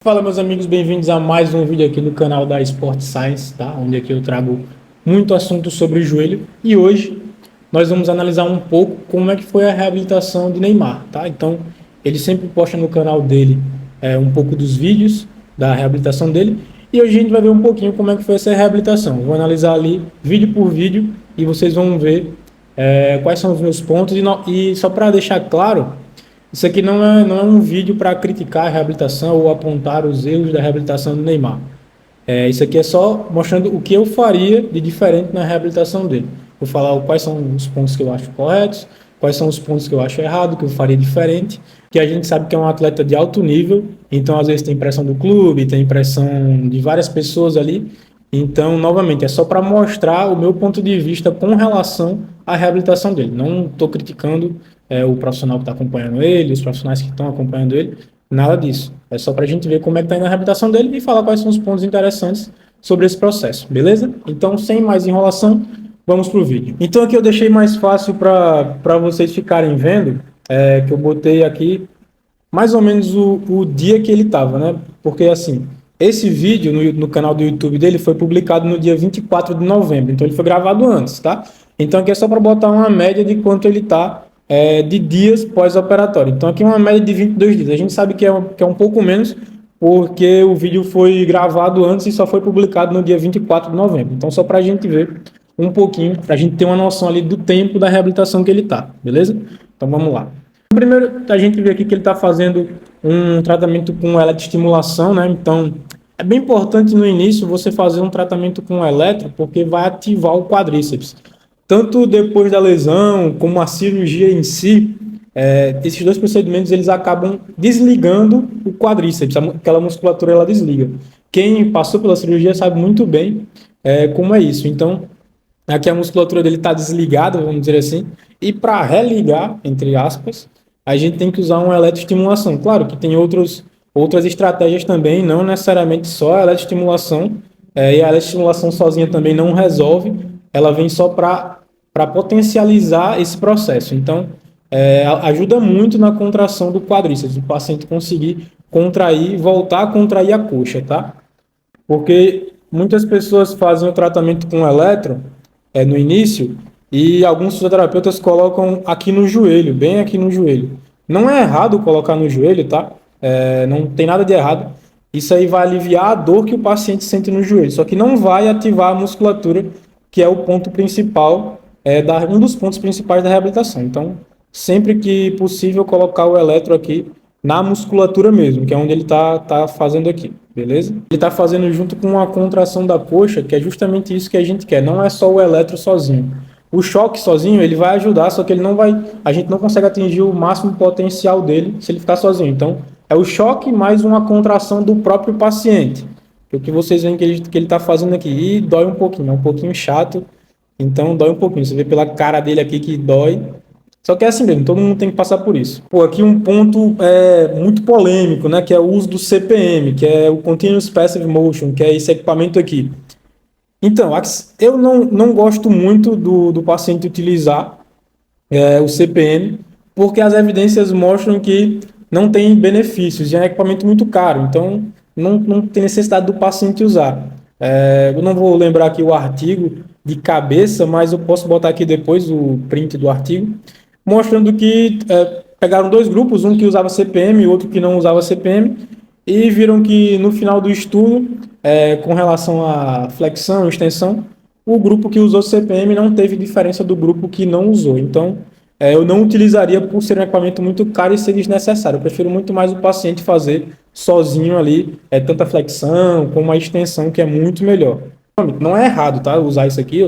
Fala, meus amigos, bem-vindos a mais um vídeo aqui no canal da Sport Science, tá? Onde aqui eu trago muito assunto sobre o joelho e hoje nós vamos analisar um pouco como é que foi a reabilitação de Neymar, tá? Então, ele sempre posta no canal dele um pouco dos vídeos da reabilitação dele e hoje a gente vai ver um pouquinho como é que foi essa reabilitação. Vou analisar ali vídeo por vídeo e vocês vão ver quais são os meus pontos e só para deixar claro, isso aqui não é um vídeo para criticar a reabilitação ou apontar os erros da reabilitação do Neymar. Isso aqui é só mostrando o que eu faria de diferente na reabilitação dele. Vou falar quais são os pontos que eu acho corretos, quais são os pontos que eu acho errado, que eu faria diferente, que a gente sabe que é um atleta de alto nível, então às vezes tem pressão do clube, tem pressão de várias pessoas ali. Então, novamente, é só para mostrar o meu ponto de vista com relação à reabilitação dele. Não estou criticando o profissional que está acompanhando ele, os profissionais que estão acompanhando ele, nada disso. É só para a gente ver como é que está indo a reabilitação dele e falar quais são os pontos interessantes sobre esse processo, beleza? Então, sem mais enrolação, vamos para o vídeo. Então, aqui eu deixei mais fácil para vocês ficarem vendo, que eu botei aqui mais ou menos o dia que ele estava, né? Porque, assim, esse vídeo no canal do YouTube dele foi publicado no dia 24 de novembro, então ele foi gravado antes, tá? Então, aqui é só para botar uma média de quanto ele está de dias pós-operatório. Então, aqui é uma média de 22 dias. A gente sabe que é um pouco menos, porque o vídeo foi gravado antes e só foi publicado no dia 24 de novembro. Então, só para a gente ver um pouquinho, para a gente ter uma noção ali do tempo da reabilitação que ele está, beleza? Então, vamos lá. Primeiro, a gente vê aqui que ele está fazendo um tratamento com eletroestimulação, né? Então, é bem importante no início você fazer um tratamento com eletro, porque vai ativar o quadríceps. Tanto depois da lesão, como a cirurgia em si, esses dois procedimentos eles acabam desligando o quadríceps, aquela musculatura ela desliga. Quem passou pela cirurgia sabe muito bem como é isso. Então, aqui a musculatura dele está desligada, vamos dizer assim, e para religar, entre aspas, a gente tem que usar uma eletroestimulação. Claro que tem outras estratégias também, não necessariamente só a eletroestimulação, e a eletroestimulação sozinha também não resolve, ela vem só para potencializar esse processo. Então, ajuda muito na contração do quadríceps, o paciente conseguir contrair, voltar a contrair a coxa, tá? Porque muitas pessoas fazem o tratamento com eletro no início e alguns fisioterapeutas colocam aqui no joelho, bem aqui no joelho. Não é errado colocar no joelho, tá? Não tem nada de errado. Isso aí vai aliviar a dor que o paciente sente no joelho, só que não vai ativar a musculatura, que é o ponto principal, um dos pontos principais da reabilitação. Então, sempre que possível, colocar o eletro aqui na musculatura mesmo, que é onde ele tá fazendo aqui, beleza? Ele está fazendo junto com a contração da coxa, que é justamente isso que a gente quer, não é só o eletro sozinho. O choque sozinho, ele vai ajudar, só que ele não vai, a gente não consegue atingir o máximo potencial dele se ele ficar sozinho. Então, é o choque mais uma contração do próprio paciente. O que vocês veem que ele está fazendo aqui, e dói um pouquinho, é um pouquinho chato, então dói um pouquinho. Você vê pela cara dele aqui que dói. Só que é assim mesmo, todo mundo tem que passar por isso. Pô, aqui um ponto muito polêmico, né, que é o uso do CPM, que é o Continuous Passive Motion, que é esse equipamento aqui. Então, eu não gosto muito do paciente utilizar o CPM, porque as evidências mostram que não tem benefícios, e é um equipamento muito caro, então não tem necessidade do paciente usar. Eu não vou lembrar aqui o artigo de cabeça, mas eu posso botar aqui depois o print do artigo, mostrando que pegaram dois grupos, um que usava CPM e outro que não usava CPM, e viram que no final do estudo, com relação à flexão e extensão, o grupo que usou CPM não teve diferença do grupo que não usou. Então, eu não utilizaria por ser um equipamento muito caro e ser desnecessário. Eu prefiro muito mais o paciente fazer sozinho ali, tanto a flexão como a extensão, que é muito melhor. Não é errado, tá? Usar isso aqui,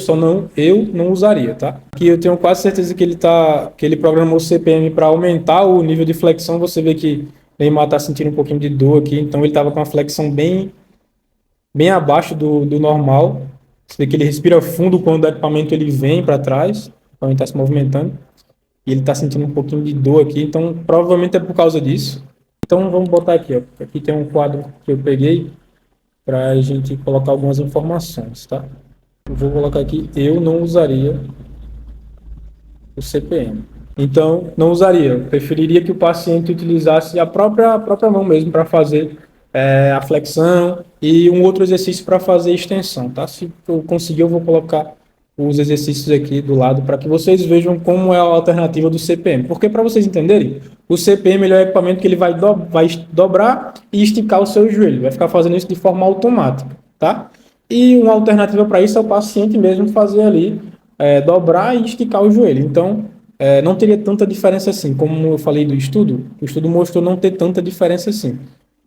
eu não usaria, tá? Aqui eu tenho quase certeza que ele programou o CPM para aumentar o nível de flexão. Você vê que o Neymar está sentindo um pouquinho de dor aqui, então ele estava com uma flexão bem abaixo do normal. Você vê que ele respira fundo quando o equipamento ele vem para trás, o equipamento está se movimentando, e ele está sentindo um pouquinho de dor aqui, então provavelmente é por causa disso. Então vamos botar aqui, ó. Aqui tem um quadro que eu peguei para a gente colocar algumas informações, tá? Eu vou colocar aqui, eu não usaria o CPM. Então, não usaria. Eu preferiria que o paciente utilizasse a própria mão mesmo para fazer a flexão e um outro exercício para fazer extensão, tá? Se eu conseguir, eu vou colocar os exercícios aqui do lado para que vocês vejam como é a alternativa do CPM. Porque para vocês entenderem, o CPM ele é o equipamento que ele vai dobrar e esticar o seu joelho, vai ficar fazendo isso de forma automática, tá? E uma alternativa para isso é o paciente mesmo fazer ali, dobrar e esticar o joelho. Então, não teria tanta diferença assim. Como eu falei do estudo, o estudo mostrou não ter tanta diferença assim.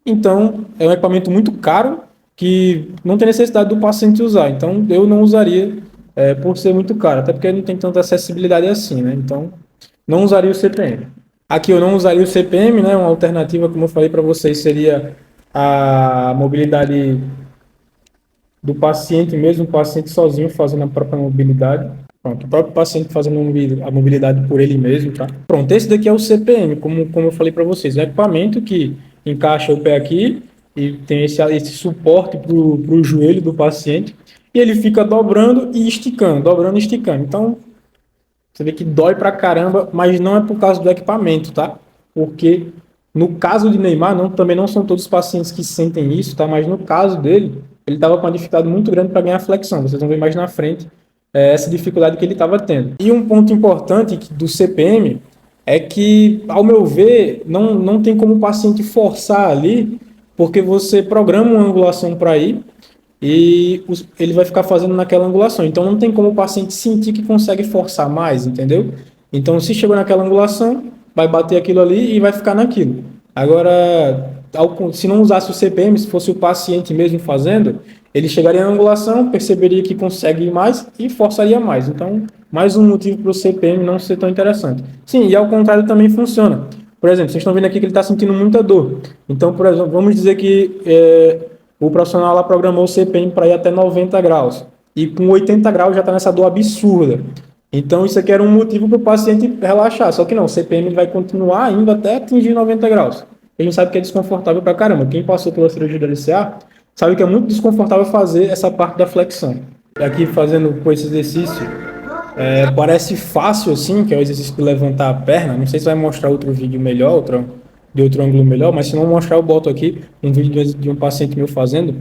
Então, é um equipamento muito caro que não tem necessidade do paciente usar. Então, eu não usaria por ser muito caro, até porque não tem tanta acessibilidade assim, né? Então, não usaria o CPM. Aqui eu não usaria o CPM, né? Uma alternativa, como eu falei para vocês, seria a mobilidade do paciente mesmo, o paciente sozinho fazendo a própria mobilidade. Pronto, o próprio paciente fazendo a mobilidade por ele mesmo, tá? Pronto, esse daqui é o CPM, como eu falei para vocês. É um equipamento que encaixa o pé aqui e tem esse suporte para o joelho do paciente e ele fica dobrando e esticando, dobrando e esticando. Então, você vê que dói pra caramba, mas não é por causa do equipamento, tá? Porque no caso de Neymar, também não são todos os pacientes que sentem isso, tá? Mas no caso dele, ele estava com uma dificuldade muito grande para ganhar flexão. Vocês vão ver mais na frente essa dificuldade que ele estava tendo. E um ponto importante do CPM é que, ao meu ver, não tem como o paciente forçar ali, porque você programa uma angulação para ir e ele vai ficar fazendo naquela angulação. Então não tem como o paciente sentir que consegue forçar mais, entendeu? Então se chegou naquela angulação, vai bater aquilo ali e vai ficar naquilo. Agora, se não usasse o CPM, se fosse o paciente mesmo fazendo, ele chegaria na angulação, perceberia que consegue ir mais e forçaria mais. Então, mais um motivo para o CPM não ser tão interessante. Sim, e ao contrário também funciona. Por exemplo, vocês estão vendo aqui que ele está sentindo muita dor. Então, por exemplo, vamos dizer que o profissional lá programou o CPM para ir até 90 graus. E com 80 graus já está nessa dor absurda. Então, isso aqui era um motivo para o paciente relaxar. Só que não, o CPM vai continuar indo até atingir 90 graus. A gente sabe que é desconfortável pra caramba. Quem passou pela cirurgia do LCA sabe que é muito desconfortável fazer essa parte da flexão. Aqui fazendo com esse exercício, parece fácil assim, que é o exercício de levantar a perna. Não sei se vai mostrar outro vídeo melhor, de outro ângulo melhor, mas se não mostrar, eu boto aqui um vídeo de um paciente meu fazendo.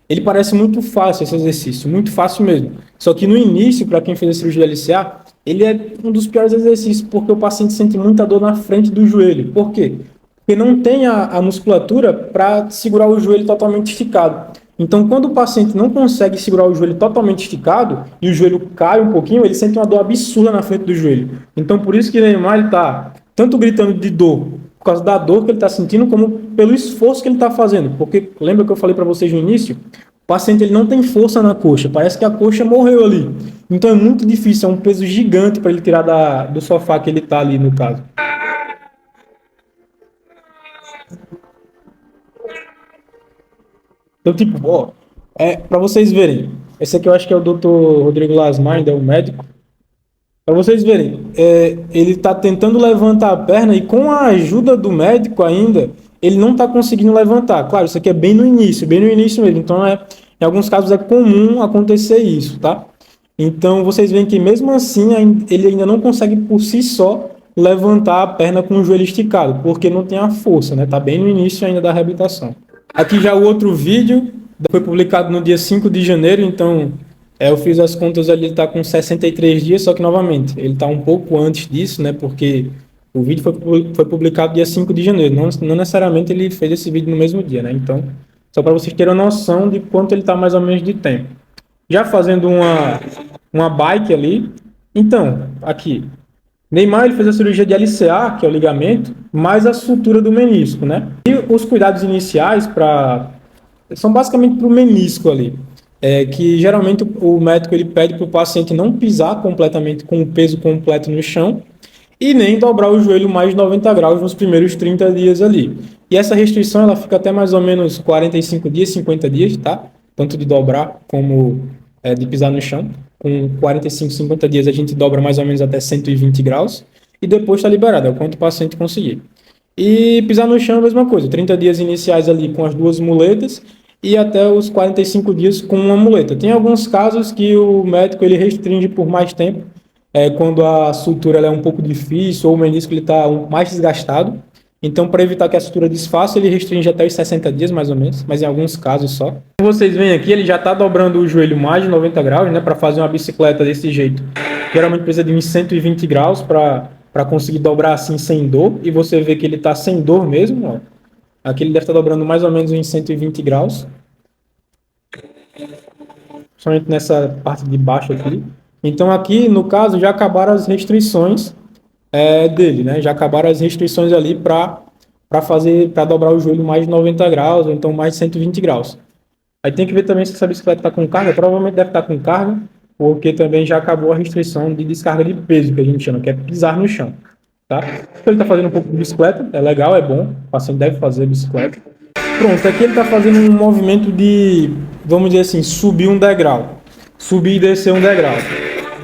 Ele parece muito fácil esse exercício, muito fácil mesmo. Só que no início, para quem fez a cirurgia do LCA, ele é um dos piores exercícios, porque o paciente sente muita dor na frente do joelho. Por quê? Porque não tem a musculatura para segurar o joelho totalmente esticado. Então, quando o paciente não consegue segurar o joelho totalmente esticado e o joelho cai um pouquinho, ele sente uma dor absurda na frente do joelho. Então, por isso que o Neymar está tanto gritando de dor, por causa da dor que ele está sentindo, como pelo esforço que ele está fazendo. Porque, lembra que eu falei para vocês no início? O paciente ele não tem força na coxa, parece que a coxa morreu ali. Então, é muito difícil, é um peso gigante para ele tirar do sofá que ele está ali, no caso. Então, tipo, ó, para vocês verem, esse aqui eu acho que é o Dr. Rodrigo Lasmar, ainda é o médico. Para vocês verem, ele está tentando levantar a perna e com a ajuda do médico ainda, ele não está conseguindo levantar. Claro, isso aqui é bem no início mesmo. Então, em alguns casos é comum acontecer isso, tá? Então, vocês veem que mesmo assim, ele ainda não consegue por si só levantar a perna com o joelho esticado, porque não tem a força, né? Tá bem no início ainda da reabilitação. Aqui já o outro vídeo, foi publicado no dia 5 de janeiro, então eu fiz as contas ali, ele está com 63 dias, só que novamente, ele está um pouco antes disso, né, porque o vídeo foi publicado dia 5 de janeiro, não necessariamente ele fez esse vídeo no mesmo dia, né, então, só para vocês terem uma noção de quanto ele está mais ou menos de tempo. Já fazendo uma bike ali, então, aqui, Neymar ele fez a cirurgia de LCA, que é o ligamento, mais a sutura do menisco, né? E os cuidados iniciais são basicamente para o menisco ali, que geralmente o médico ele pede para o paciente não pisar completamente com o peso completo no chão e nem dobrar o joelho mais de 90 graus nos primeiros 30 dias ali. E essa restrição ela fica até mais ou menos 45 dias, 50 dias, tá? Tanto de dobrar como de pisar no chão. Com 45, 50 dias a gente dobra mais ou menos até 120 graus e depois está liberado, é o quanto o paciente conseguir. E pisar no chão é a mesma coisa, 30 dias iniciais ali com as duas muletas e até os 45 dias com uma muleta. Tem alguns casos que o médico ele restringe por mais tempo, quando a sutura ela é um pouco difícil ou o menisco está mais desgastado, Então, para evitar que a sutura desfaça, ele restringe até os 60 dias, mais ou menos, mas em alguns casos só. Como vocês veem aqui, ele já está dobrando o joelho mais de 90 graus, né? Para fazer uma bicicleta desse jeito. Geralmente precisa de uns 120 graus para conseguir dobrar assim sem dor. E você vê que ele está sem dor mesmo, ó. Aqui ele deve estar dobrando mais ou menos uns 120 graus. Somente nessa parte de baixo aqui. Então aqui, no caso, já acabaram as restrições dele, né? Já acabaram as restrições ali para dobrar o joelho mais de 90 graus, ou então mais de 120 graus. Aí tem que ver também se essa bicicleta está com carga, provavelmente deve estar com carga, porque também já acabou a restrição de descarga de peso, que a gente chama, que é pisar no chão, tá? Então ele está fazendo um pouco de bicicleta, é legal, é bom, o paciente deve fazer bicicleta. Pronto, aqui ele está fazendo um movimento de, vamos dizer assim, subir um degrau, subir e descer um degrau.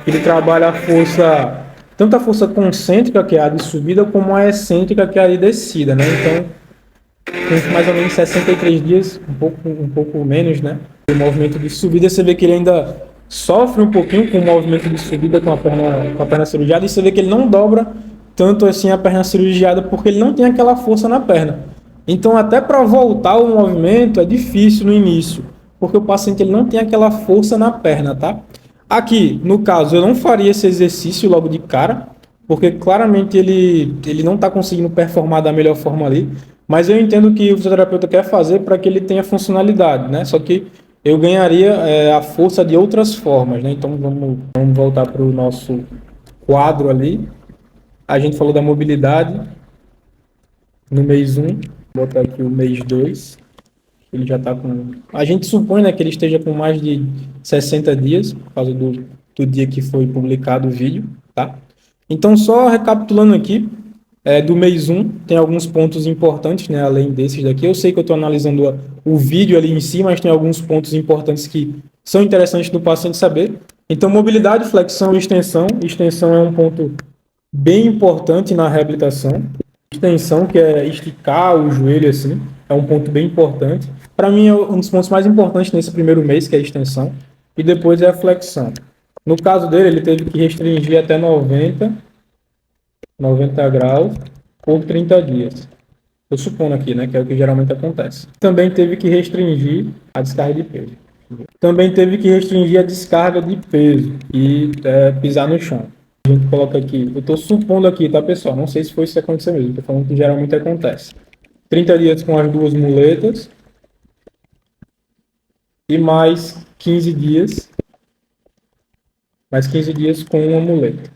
Ele trabalha a força, tanto a força concêntrica, que é a de subida, como a excêntrica, que é a de descida, né? Então, tem mais ou menos 63 dias, um pouco menos, né? O movimento de subida, você vê que ele ainda sofre um pouquinho com o movimento de subida com a perna cirurgiada, e você vê que ele não dobra tanto assim a perna cirurgiada, porque ele não tem aquela força na perna. Então, até para voltar o movimento é difícil no início, porque o paciente ele não tem aquela força na perna, tá? Aqui, no caso, eu não faria esse exercício logo de cara, porque claramente ele não está conseguindo performar da melhor forma ali, mas eu entendo que o fisioterapeuta quer fazer para que ele tenha funcionalidade, né? Só que eu ganharia a força de outras formas, né? Então vamos voltar para o nosso quadro ali. A gente falou da mobilidade no mês 1, vou botar aqui o mês 2. Ele já está com... A gente supõe, né, que ele esteja com mais de 60 dias, por causa do dia que foi publicado o vídeo, tá? Então, só recapitulando aqui, do mês 1, tem alguns pontos importantes, né, além desses daqui. Eu sei que eu estou analisando o vídeo ali em si, mas tem alguns pontos importantes que são interessantes do paciente saber. Então, mobilidade, flexão e extensão. Extensão é um ponto bem importante na reabilitação. Extensão, que é esticar o joelho assim, é um ponto bem importante. Para mim, é um dos pontos mais importantes nesse primeiro mês, que é a extensão, e depois é a flexão. No caso dele, ele teve que restringir até 90 graus por 30 dias. Estou supondo aqui, né, que é o que geralmente acontece. Também teve que restringir a descarga de peso. Também teve que restringir a descarga de peso e pisar no chão. A gente coloca aqui, eu estou supondo aqui, tá, pessoal? Não sei se foi isso que aconteceu mesmo, estou falando que geralmente acontece. 30 dias com as duas muletas e mais 15 dias com uma muleta.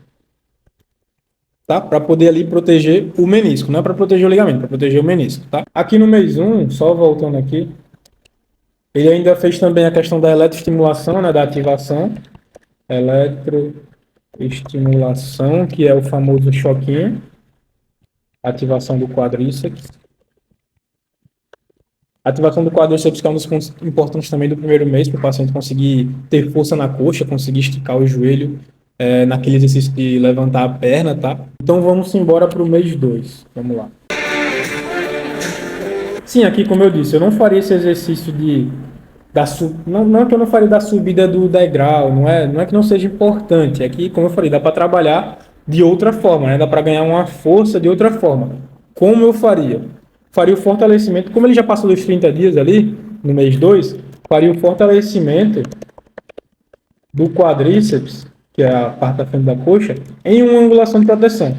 Tá? Para poder ali proteger o menisco, não é para proteger o ligamento, para proteger o menisco, tá? Aqui no mês 1, só voltando aqui, ele ainda fez também a questão da eletroestimulação, né, da ativação. Eletroestimulação, que é o famoso choquinho. Ativação do quadríceps. Ativação do quadríceps, que é um dos pontos importantes também do primeiro mês, para o paciente conseguir ter força na coxa, conseguir esticar o joelho, naquele exercício de levantar a perna, tá? Então vamos embora para o mês 2. Vamos lá. Sim, aqui como eu disse, eu não faria esse exercício não é que eu não faria da subida do degrau, não é que não seja importante, é que, como eu falei, dá para trabalhar de outra forma, né? Dá para ganhar uma força de outra forma. Como eu faria? Faria o fortalecimento, como ele já passou dos 30 dias ali, no mês 2, faria o fortalecimento do quadríceps, que é a parte da frente da coxa, em uma angulação de proteção,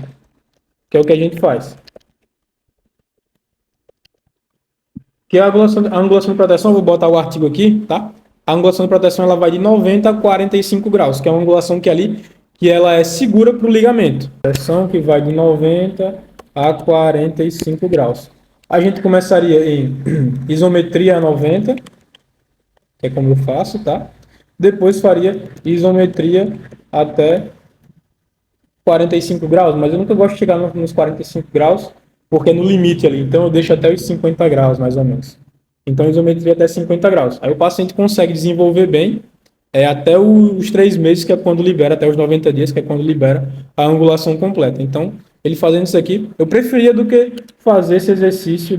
que é o que a gente faz. Que a angulação de proteção, eu vou botar o artigo aqui, tá? A angulação de proteção ela vai de 90 a 45 graus, que é uma angulação que ela é segura para o ligamento. Proteção que vai de 90 a 45 graus. A gente começaria em isometria a 90, que é como eu faço, tá? Depois faria isometria até 45 graus, mas eu nunca gosto de chegar nos 45 graus, porque é no limite ali, então eu deixo até os 50 graus, mais ou menos. Então, isometria até 50 graus. Aí o paciente consegue desenvolver bem até os 3 meses, que é quando libera, até os 90 dias, que é quando libera a angulação completa. Então, ele fazendo isso aqui, eu preferia do que fazer esse exercício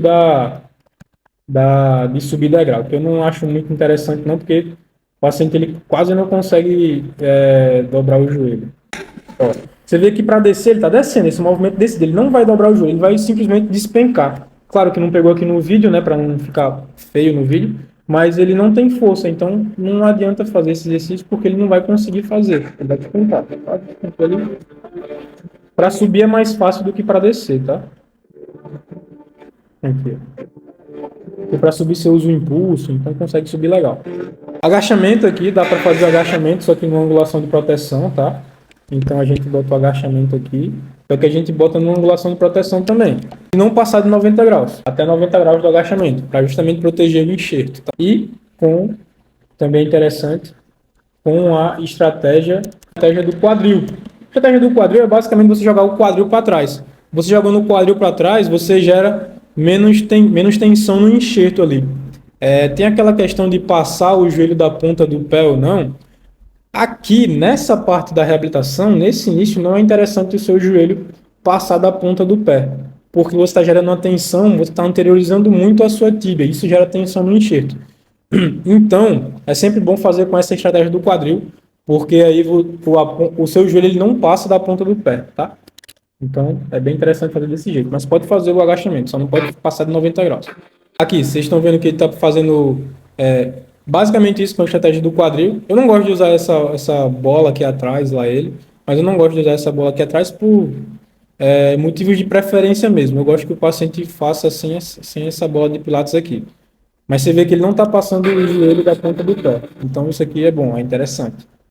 de subir degrau, que eu não acho muito interessante não, porque o paciente ele quase não consegue dobrar o joelho. Ó. Você vê que para descer, ele está descendo, esse movimento desse ele não vai dobrar o joelho, ele vai simplesmente despencar. Claro que não pegou aqui no vídeo, né, para não ficar feio no vídeo, mas ele não tem força, então não adianta fazer esse exercício porque ele não vai conseguir fazer, ele vai despencar. Para subir é mais fácil do que para descer, tá? Aqui. E para subir você usa o impulso, então consegue subir legal. Agachamento aqui, dá para fazer agachamento, só que numa angulação de proteção, tá? Então a gente bota o agachamento aqui, só que a gente bota numa angulação de proteção também. E não passar de 90 graus, até 90 graus do agachamento, para justamente proteger o enxerto. Tá? E com, também interessante, com a estratégia do quadril. A estratégia do quadril é basicamente você jogar o quadril para trás. Você jogando o quadril para trás, você gera menos tensão no enxerto ali. Tem aquela questão de passar o joelho da ponta do pé ou não. Aqui, nessa parte da reabilitação, nesse início, não é interessante o seu joelho passar da ponta do pé, porque você está gerando uma tensão, você está anteriorizando muito a sua tíbia, isso gera tensão no enxerto. Então, é sempre bom fazer com essa estratégia do quadril, porque aí o seu joelho ele não passa da ponta do pé, tá? Então, é bem interessante fazer desse jeito, mas pode fazer o agachamento, só não pode passar de 90 graus. Aqui, vocês estão vendo que ele está fazendo basicamente isso com a estratégia do quadril. Eu não gosto de usar essa bola aqui atrás, lá ele, mas eu não gosto de usar essa bola aqui atrás por motivos de preferência mesmo. Eu gosto que o paciente faça sem essa bola de pilates aqui. Mas você vê que ele não está passando o joelho da ponta do pé. Então isso aqui é bom, é interessante.